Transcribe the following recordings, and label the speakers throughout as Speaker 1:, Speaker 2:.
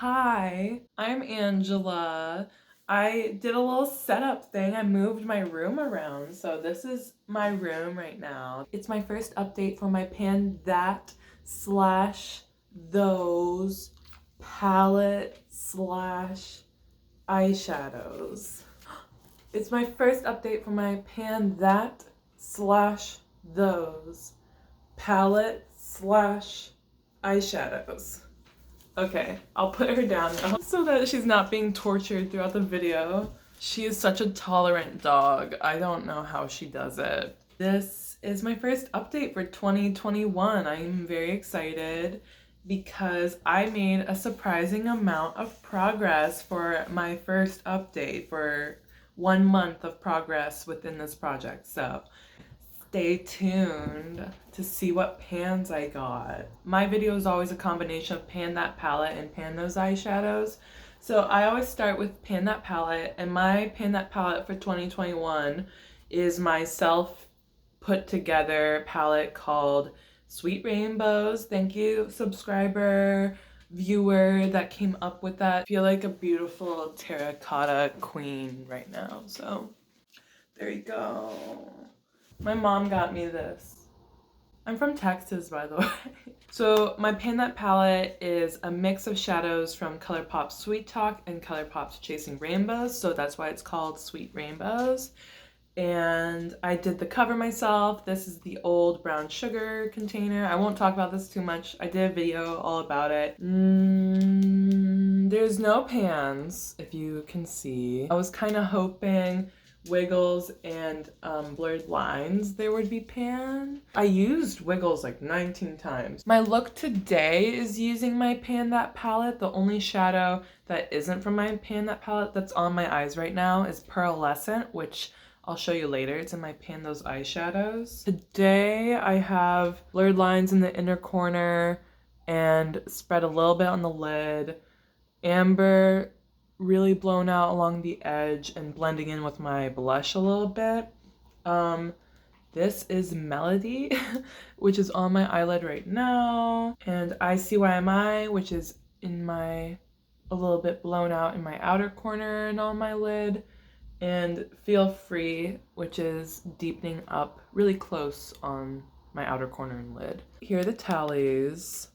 Speaker 1: Hi, I'm Angela. I did a little setup thing. I moved my room around. So this is my room right now. It's my first update for my Pan That slash Those palette slash eyeshadows. It's my first update for my Pan That slash Those palette slash eyeshadows. Okay, I'll put her down now so that she's not being tortured throughout the video. She is such a tolerant dog. I don't know how she does it. This is my first update for 2021. I'm very excited because I made a surprising amount of progress for my first update, for 1 month of progress within this project. So stay tuned to see what pans I got. My video is always a combination of Pan That palette and Pan Those eyeshadows. So I always start with Pan That palette, and my Pan That palette for 2021 is my self put together palette called Sweet Rainbows. Thank you, subscriber, viewer that came up with that. I feel like a beautiful terracotta queen right now. So there you go. My mom got me this. I'm from Texas, by the way. So my Pan That palette is a mix of shadows from ColourPop's Sweet Talk and ColourPop's Chasing Rainbows, so that's why it's called Sweet Rainbows. And I did the cover myself. This is the old brown sugar container. I won't talk about this too much. I did a video all about it. There's no pans, if you can see. I was kind of hoping Wiggles and Blurred Lines there would be pan. I used Wiggles like 19 times. My look today is using my Pan That palette. The only shadow that isn't from my Pan That palette that's on my eyes right now is Pearlescent, which I'll show you later. It's in my Pan Those eyeshadows. Today I have blurred lines in the inner corner and spread a little bit on the lid. Amber really blown out along the edge and blending in with my blush a little bit. This is Melody, which is on my eyelid right now. And ICYMI, which is in a little bit blown out in my outer corner and on my lid. And Feel Free, which is deepening up really close on my outer corner and lid. Here are the tallies.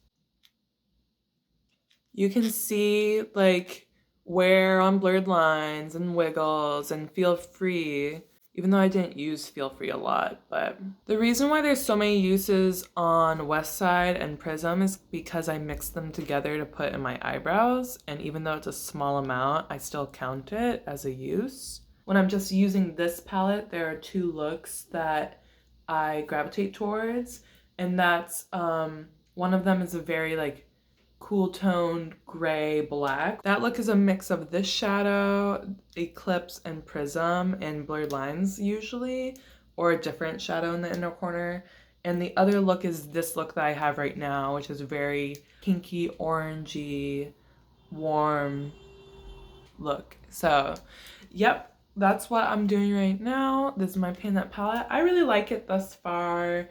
Speaker 1: You can see like where on Blurred Lines and Wiggles and Feel Free, even though I didn't use Feel Free a lot. But the reason why there's so many uses on West Side and Prism is because I mixed them together to put in my eyebrows, and even though it's a small amount, I still count it as a use. When I'm just using this palette, there are two looks that I gravitate towards, and that's one of them is a very like cool toned gray black. That look is a mix of this shadow, Eclipse, and Prism, and Blurred Lines usually, or a different shadow in the inner corner. And the other look is this look that I have right now, which is very pinky, orangey, warm look. So, yep. That's what I'm doing right now. This is my Pan That palette. I really like it thus far.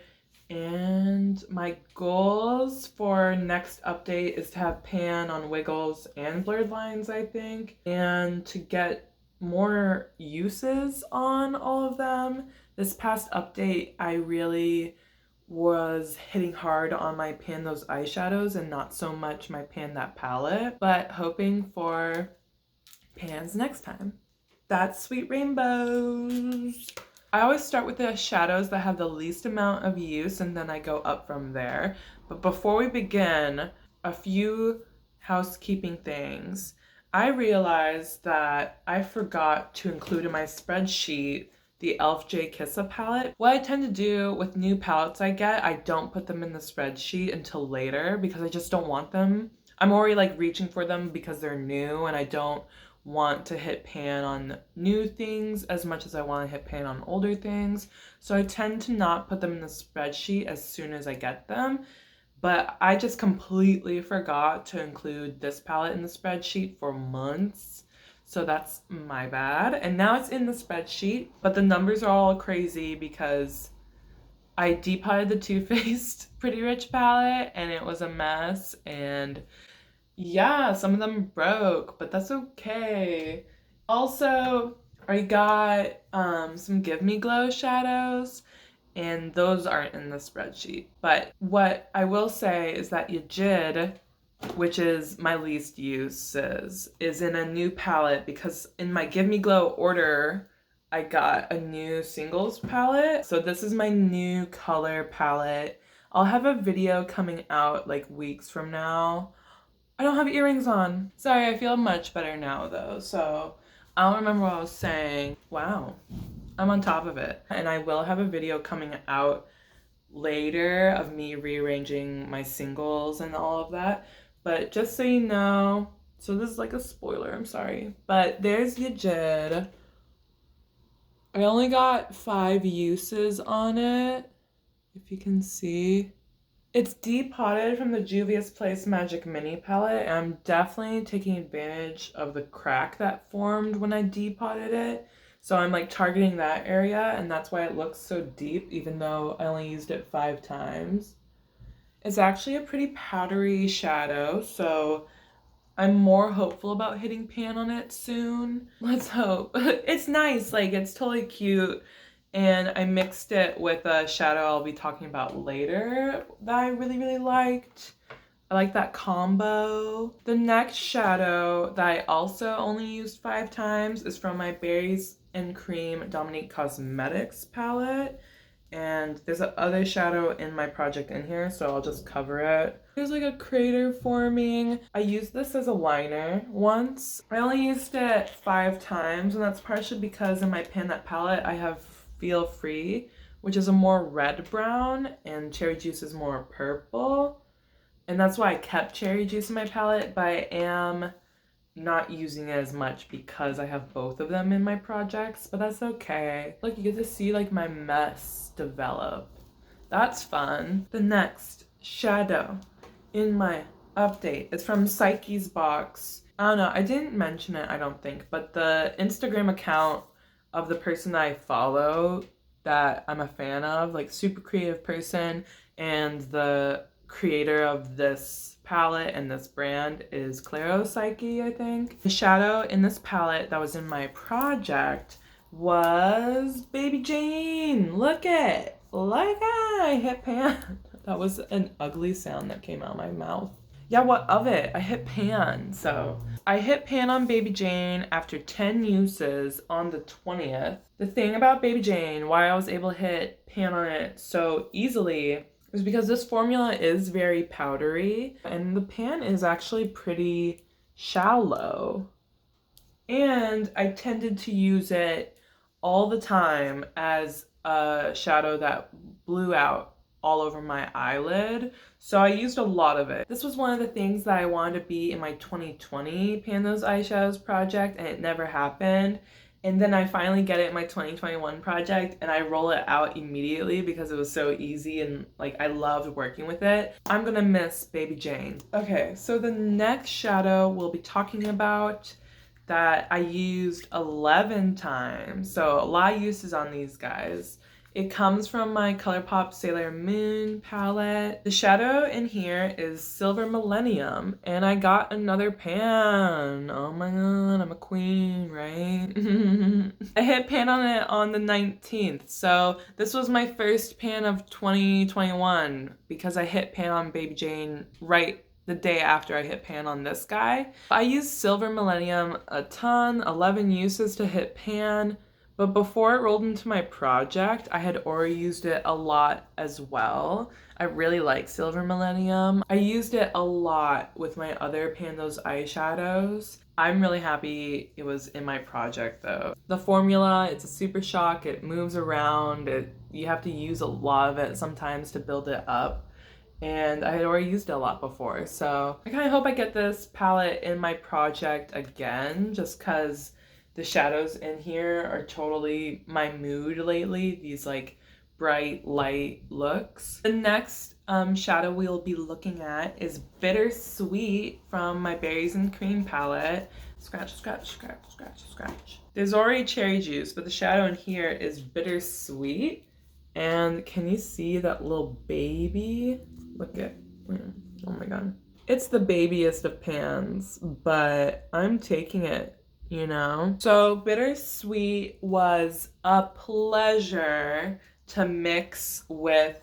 Speaker 1: And my goals for next update is to have pan on Wiggles and Blurred Lines, I think. And to get more uses on all of them. This past update, I really was hitting hard on my Pan Those eyeshadows and not so much my Pan That palette. But hoping for pans next time. That's Sweet Rainbows. I always start with the shadows that have the least amount of use, and then I go up from there. But before we begin, a few housekeeping things. I realized that I forgot to include in my spreadsheet the e.l.f. J. Kissa palette. What I tend to do with new palettes I get, I don't put them in the spreadsheet until later because I just don't want them. I'm already like reaching for them because they're new, and I don't want to hit pan on new things as much as I want to hit pan on older things. So I tend to not put them in the spreadsheet as soon as I get them. But I just completely forgot to include this palette in the spreadsheet for months. So that's my bad. And now it's in the spreadsheet, but the numbers are all crazy because I depotted the Too Faced Pretty Rich palette and it was a mess, and Yeah, some of them broke, but that's okay. Also, I got some Give Me Glow shadows, and those aren't in the spreadsheet. But what I will say is that Yajid, which is my least uses, is in a new palette because in my Give Me Glow order, I got a new singles palette. So this is my new color palette. I'll have a video coming out like weeks from now. I don't have earrings on. Sorry, I feel much better now though. So I don't remember what I was saying. Wow, I'm on top of it. And I will have a video coming out later of me rearranging my singles and all of that. But just so you know, so this is like a spoiler, I'm sorry. But there's Yajid. I only got 5 uses on it, if you can see. It's depotted from the Juvia's Place Magic Mini palette, and I'm definitely taking advantage of the crack that formed when I depotted it. So I'm like targeting that area, and that's why it looks so deep, even though I only used it 5 times. It's actually a pretty powdery shadow, so I'm more hopeful about hitting pan on it soon. Let's hope. It's nice, like it's totally cute. And I mixed it with a shadow I'll be talking about later that I really, really liked. I like that combo. The next shadow that I also only used 5 times is from my Berries and Cream Dominique Cosmetics palette. And there's another shadow in my project in here, so I'll just cover it. There's like a crater forming. I used this as a liner once. I only used it 5 times, and that's partially because in my Pan That palette I have Feel Free, which is a more red brown, and Cherry Juice is more purple. And that's why I kept Cherry Juice in my palette, but I am not using it as much because I have both of them in my projects, but that's okay. Look, you get to see like my mess develop. That's fun. The next shadow in my update is from Psyche's Box. I don't know, I didn't mention it, I don't think, but the Instagram account of the person that I follow that I'm a fan of, like super creative person, and the creator of this palette and this brand is Claro Psyche, I think. The shadow in this palette that was in my project was Baby Jane. Look it. Look it. I hit pan. That was an ugly sound that came out of my mouth. Yeah, what of it? I hit pan. So I hit pan on Baby Jane after 10 uses on the 20th. The thing about Baby Jane, why I was able to hit pan on it so easily, is because this formula is very powdery and the pan is actually pretty shallow. And I tended to use it all the time as a shadow that blew out all over my eyelid. So I used a lot of it. This was one of the things that I wanted to be in my 2020 Pan Those Eyeshadows project, and it never happened. And then I finally get it in my 2021 project and I roll it out immediately because it was so easy and like I loved working with it. I'm gonna miss Baby Jane. Okay, so the next shadow we'll be talking about that I used 11 times. So a lot of uses on these guys. It comes from my ColourPop Sailor Moon palette. The shadow in here is Silver Millennium, and I got another pan. Oh my god, I'm a queen, right? I hit pan on it on the 19th, so this was my first pan of 2021 because I hit pan on Baby Jane right the day after I hit pan on this guy. I used Silver Millennium a ton, 11 uses to hit pan. But before it rolled into my project, I had already used it a lot as well. I really like Silver Millennium. I used it a lot with my other Pan Those eyeshadows. I'm really happy it was in my project though. The formula, it's a super shock, it moves around, you have to use a lot of it sometimes to build it up. And I had already used it a lot before, so I kind of hope I get this palette in my project again, just because the shadows in here are totally my mood lately, these like bright light looks. The next shadow we'll be looking at is Bittersweet from my Berries and Cream palette. Scratch, scratch, scratch, scratch, scratch. There's already Cherry Juice, but the shadow in here is Bittersweet. And can you see that little baby? Look at, oh my god. It's the babiest of pans, but I'm taking it, you know? So Bittersweet was a pleasure to mix with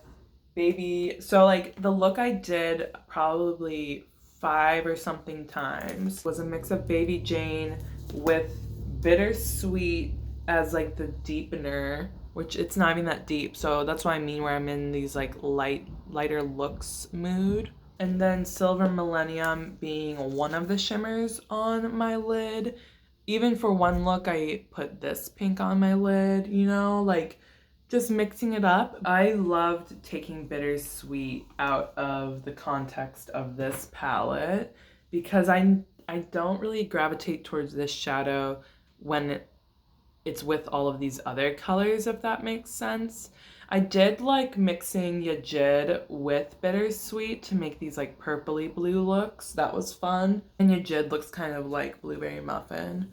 Speaker 1: baby. So like the look I did probably 5 or something times was a mix of Baby Jane with Bittersweet as like the deepener, which it's not even that deep. So that's what I mean where I'm in these like lighter looks mood. And then Silver Millennium being one of the shimmers on my lid. Even for one look, I put this pink on my lid, you know, like just mixing it up. I loved taking Bittersweet out of the context of this palette because I don't really gravitate towards this shadow when it's with all of these other colors, if that makes sense. I did like mixing Yajid with Bittersweet to make these like purpley blue looks. That was fun. And Yajid looks kind of like Blueberry Muffin.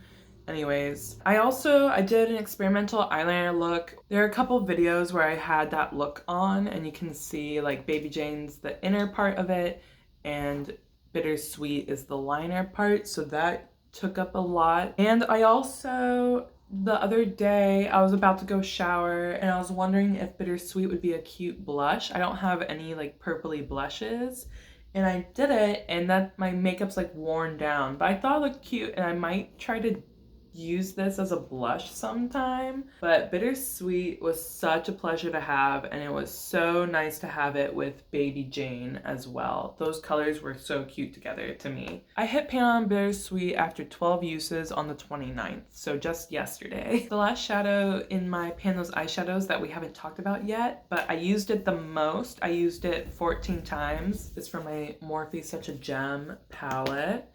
Speaker 1: Anyways, I did an experimental eyeliner look. There are a couple videos where I had that look on and you can see like Baby Jane's the inner part of it and Bittersweet is the liner part. So that took up a lot. And I also the other day I was about to go shower and I was wondering if Bittersweet would be a cute blush. I don't have any like purpley blushes and I did it and that my makeup's like worn down, but I thought it looked cute and I might try to use this as a blush sometime. But Bittersweet was such a pleasure to have and it was so nice to have it with Baby Jane as well. Those colors were so cute together to me. I hit pan on Bittersweet after 12 uses on the 29th, so just yesterday. The last shadow in my Pan Those Eyeshadows that we haven't talked about yet, but I used it the most. I used it 14 times. It's from my Morphe Such a Gem palette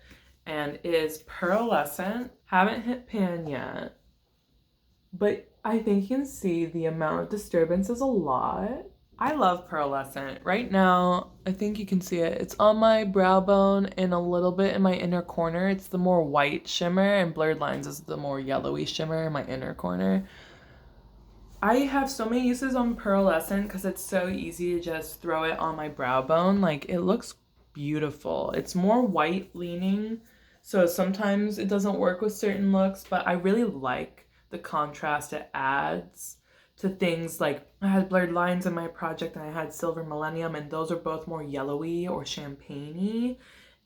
Speaker 1: and is pearlescent. Haven't hit pan yet, but I think you can see the amount of disturbance is a lot. I love pearlescent. Right now, I think you can see it. It's on my brow bone and a little bit in my inner corner. It's the more white shimmer and Blurred Lines is the more yellowy shimmer in my inner corner. I have so many uses on pearlescent because it's so easy to just throw it on my brow bone. Like it looks beautiful. It's more white leaning. So sometimes it doesn't work with certain looks, but I really like the contrast it adds to things like I had Blurred Lines in my project and I had Silver Millennium and those are both more yellowy or champagne-y.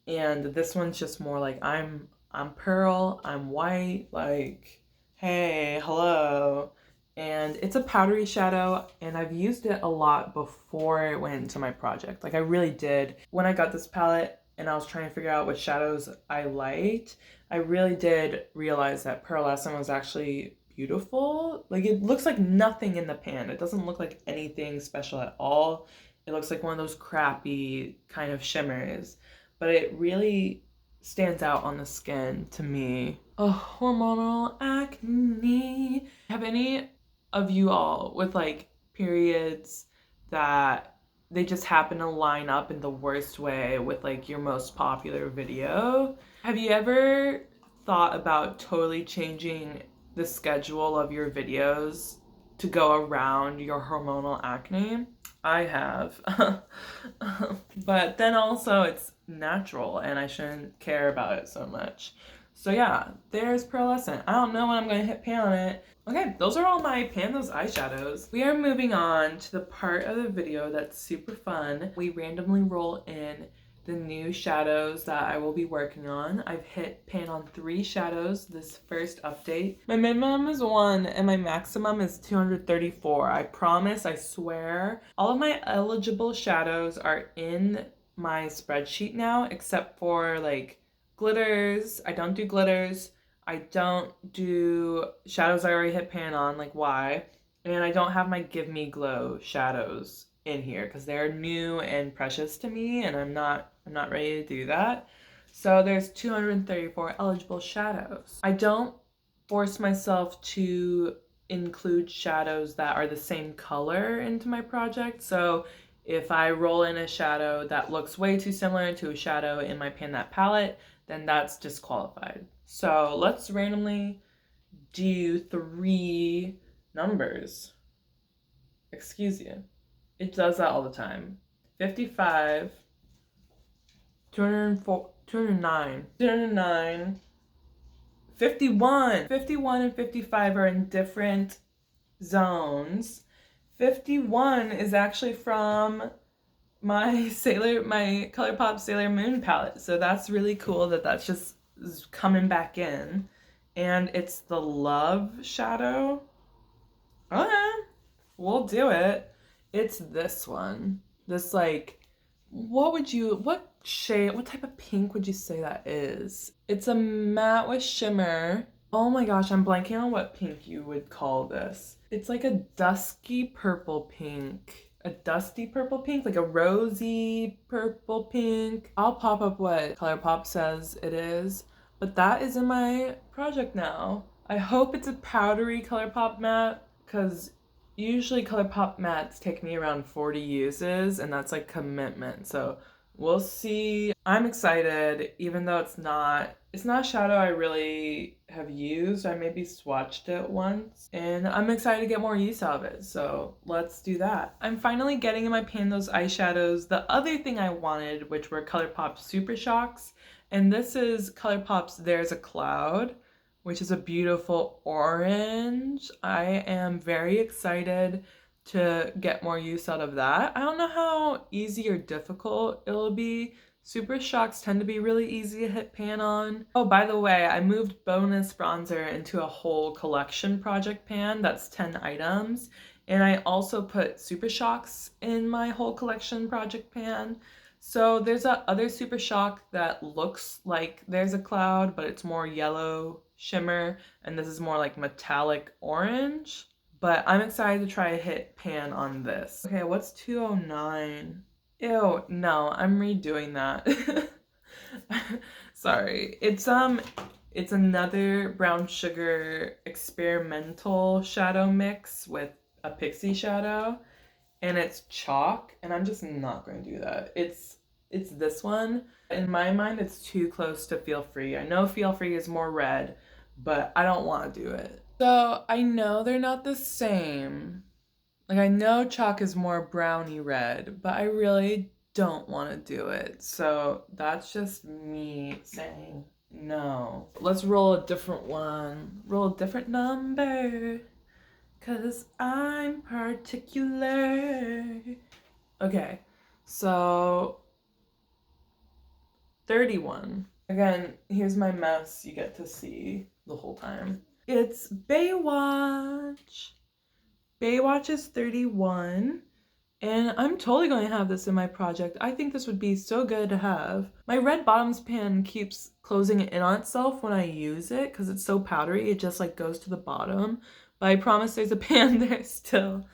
Speaker 1: And this one's just more like I'm pearl, I'm white, like, hey, hello. And it's a powdery shadow and I've used it a lot before it went into my project. Like I really did. When I got this palette, and I was trying to figure out what shadows I liked, I really did realize that pearlescent was actually beautiful. Like it looks like nothing in the pan. It doesn't look like anything special at all. It looks like one of those crappy kind of shimmers, but it really stands out on the skin to me. Oh, hormonal acne. Have any of you all with like periods that they just happen to line up in the worst way with like your most popular video? Have you ever thought about totally changing the schedule of your videos to go around your hormonal acne? I have. But then also it's natural and I shouldn't care about it so much. So yeah, there's pearlescent. I don't know when I'm going to hit pan on it. Okay, those are all my Pan Those Eyeshadows. We are moving on to the part of the video that's super fun. We randomly roll in the new shadows that I will be working on. I've hit pan on 3 shadows this first update. My minimum is 1 and my maximum is 234. I promise, I swear. All of my eligible shadows are in my spreadsheet now, except for like glitters. I don't do glitters. I don't do shadows I already hit pan on, like why? And I don't have my Give Me Glow shadows in here because they're new and precious to me and I'm not ready to do that. So there's 234 eligible shadows. I don't force myself to include shadows that are the same color into my project. So if I roll in a shadow that looks way too similar to a shadow in my Pan That palette, then that's disqualified. So let's randomly do 3 numbers. Excuse you. It does that all the time. 55, 204, 209, 209, 51. 51 and 55 are in different zones. 51 is actually from my ColourPop Sailor Moon palette. So that's really cool that that's just coming back in. And it's the Love shadow. Okay, we'll do it. It's this one. This like, what shade, what type of pink would you say that is? It's a matte with shimmer. Oh my gosh, I'm blanking on what pink you would call this. It's like a dusky purple pink. A dusty purple pink, like a rosy purple pink. I'll pop up what ColourPop says it is, but that is in my project now. I hope it's a powdery ColourPop matte, because usually ColourPop mattes take me around 40 uses, and that's like commitment. So we'll see. I'm excited, even though it's not a shadow I really have used. I maybe swatched it once, and I'm excited to get more use out of it. So let's do that. I'm finally getting in my pan those eyeshadows. The other thing I wanted, which were ColourPop Super Shocks, and this is ColourPop's There's a Cloud, which is a beautiful orange. I am very excited to get more use out of that. I don't know how easy or difficult it'll be. Super Shocks tend to be really easy to hit pan on. Oh, by the way, I moved Bonus Bronzer into a whole collection project pan. That's 10 items. And I also put Super Shocks in my whole collection project pan. So there's a other Super Shock that looks like There's a Cloud, but it's more yellow shimmer, and this is more like metallic orange. But I'm excited to try to hit pan on this. Okay, what's 209? Ew, no, I'm redoing that. Sorry. It's another brown sugar experimental shadow mix with a pixie shadow, and it's chalk, and I'm just not going to do that. It's this one. In my mind, it's too close to Feel Free. I know Feel Free is more red, but I don't want to do it. So I know they're not the same. Like, I know chalk is more browny red, but I really don't want to do it. So that's just me saying no. Let's roll a different one. Roll a different number, 'cause I'm particular. Okay, so 31. Again, here's my mess you get to see the whole time. It's Baywatch. Baywatch is 31, and I'm totally going to have this in my project. I think this would be so good to have. My red bottoms pan keeps closing in on itself when I use it because it's so powdery. It just like goes to the bottom, but I promise there's a pan there still.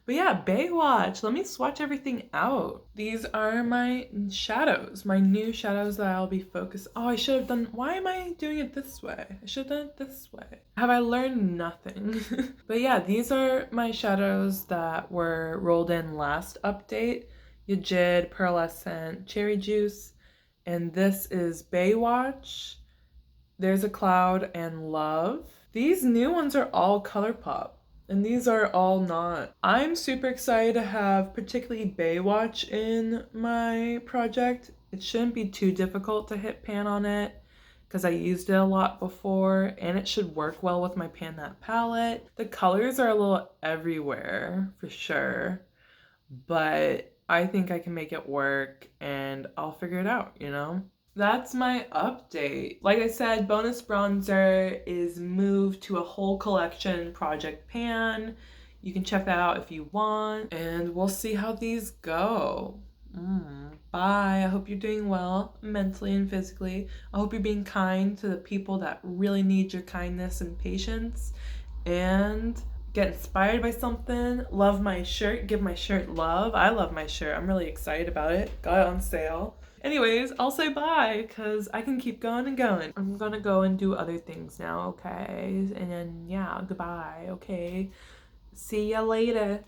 Speaker 1: But yeah, Baywatch. Let me swatch everything out. These are my shadows, my new shadows that I'll be focused. Oh, I should have done, why am I doing it this way? I should have done it this way. Have I learned nothing? But yeah, these are my shadows that were rolled in last update. Yajid, Pearlescent, Cherry Juice, and this is Baywatch, There's a Cloud, and Love. These new ones are all ColourPop. And these are all not. I'm super excited to have particularly Baywatch in my project. It shouldn't be too difficult to hit pan on it because I used it a lot before, and it should work well with my Pan That palette. The colors are a little everywhere for sure, but I think I can make it work and I'll figure it out, you know? That's my update. Like I said, Bonus Bronzer is moved to a whole collection project pan. You can check that out if you want, and we'll see how these go. Bye. I hope you're doing well mentally and physically. I hope you're being kind to the people that really need your kindness and patience, and get inspired by something. Love my shirt. Give my shirt love. I love my shirt. I'm really excited about it. Got it on sale. Anyways, I'll say bye because I can keep going and going. I'm gonna go and do other things now, okay? And then, yeah, goodbye, okay? See ya later.